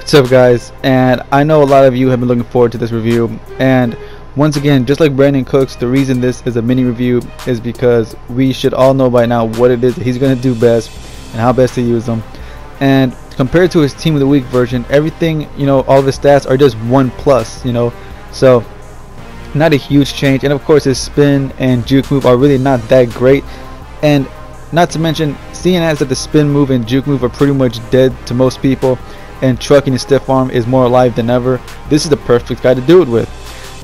What's up, guys? And I know a lot of you have been looking forward to this review, and once again, just like Brandon Cooks, the reason this is a mini review is because we should all know by now what it is that he's going to do best and how best to use them. And compared to his team of the week version, everything, all of his stats are just 1+, so not a huge change. And of course his spin and juke move are really not that great, and not to mention seeing as that the spin move and juke move are pretty much dead to most people, and trucking and stiff arm is more alive than ever, this is the perfect guy to do it with.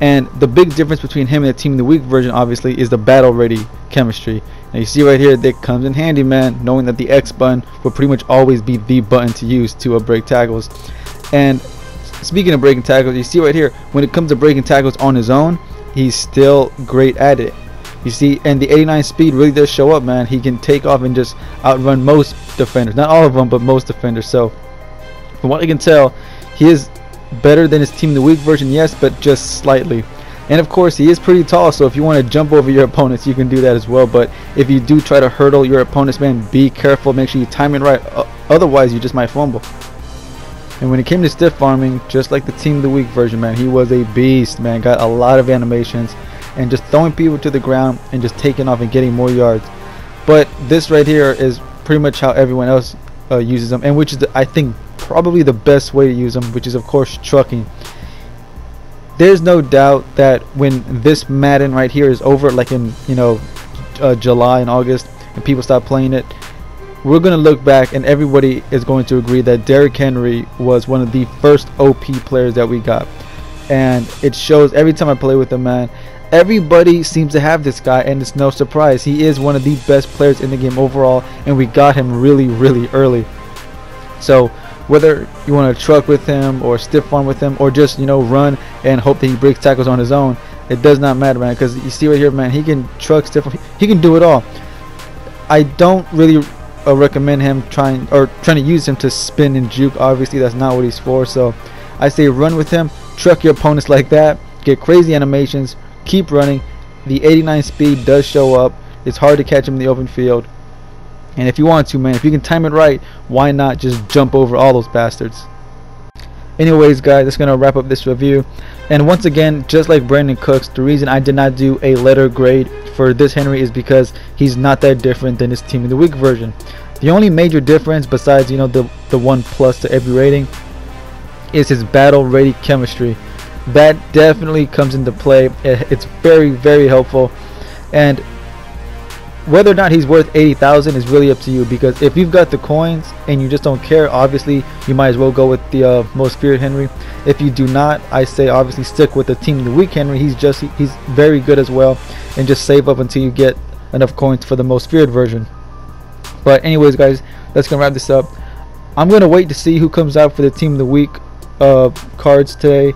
And the big difference between him and the team of the week version obviously is the battle ready chemistry. Now you see right here that comes in handy, man, knowing that the X button will pretty much always be the button to use to break tackles. And speaking of breaking tackles, you see right here, when it comes to breaking tackles on his own, he's still great at it. You see, and the 89 speed really does show up, man. He can take off and just outrun most defenders, not all of them, but most defenders. So from what I can tell, he is better than his team of the week version, yes, but just slightly. And of course he is pretty tall, so if you want to jump over your opponents, you can do that as well. But if you do try to hurdle your opponents, man, be careful, make sure you time it right, otherwise you just might fumble. And when it came to stiff arming, just like the team of the week version, man, he was a beast, man. Got a lot of animations and just throwing people to the ground and just taking off and getting more yards. But this right here is pretty much how everyone else uses them, and which is I think probably the best way to use them, which is of course trucking. There's no doubt that when this Madden right here is over, like in July and August, and people stop playing it, we're gonna look back and everybody is going to agree that Derrick Henry was one of the first OP players that we got. And it shows every time I play with him, man. Everybody seems to have this guy, and it's no surprise. He is one of the best players in the game overall, and we got him really early. So whether you want to truck with him or stiff arm with him or just run and hope that he breaks tackles on his own, it does not matter, man, because you see right here, man, he can truck, stiff arm, he can do it all. I don't really recommend him trying to use him to spin and juke. Obviously that's not what he's for. So I say run with him, truck your opponents like that, get crazy animations, keep running. The 89 speed does show up. It's hard to catch him in the open field. And if you want to, man, if you can time it right, why not just jump over all those bastards? Anyways, guys, that's gonna wrap up this review. And once again, just like Brandon Cooks, the reason I did not do a letter grade for this Henry is because he's not that different than his team of the week version. The only major difference besides the 1+ to every rating is his battle ready chemistry. That definitely comes into play. It's very helpful. And whether or not he's worth 80,000 is really up to you, because if you've got the coins and you just don't care, obviously you might as well go with the most feared Henry. If you do not, I say obviously stick with the team of the week Henry. He's very good as well, and just save up until you get enough coins for the most feared version. But anyways, guys, that's gonna wrap this up. I'm gonna wait to see who comes out for the team of the week cards today.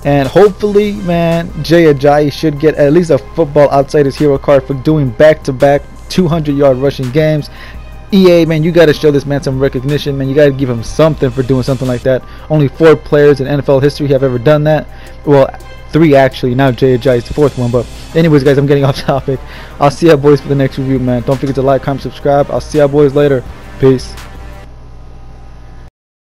And hopefully, man, Jay Ajayi should get at least a Football Outsiders hero card for doing back-to-back 200-yard rushing games. EA, man, you got to show this man some recognition, man. You got to give him something for doing something like that. Only 4 players in NFL history have ever done that. Well, 3 actually. Now Jay Ajayi is the 4th one. But anyways, guys, I'm getting off topic. I'll see y'all boys for the next review, man. Don't forget to like, comment, subscribe. I'll see y'all boys later. Peace.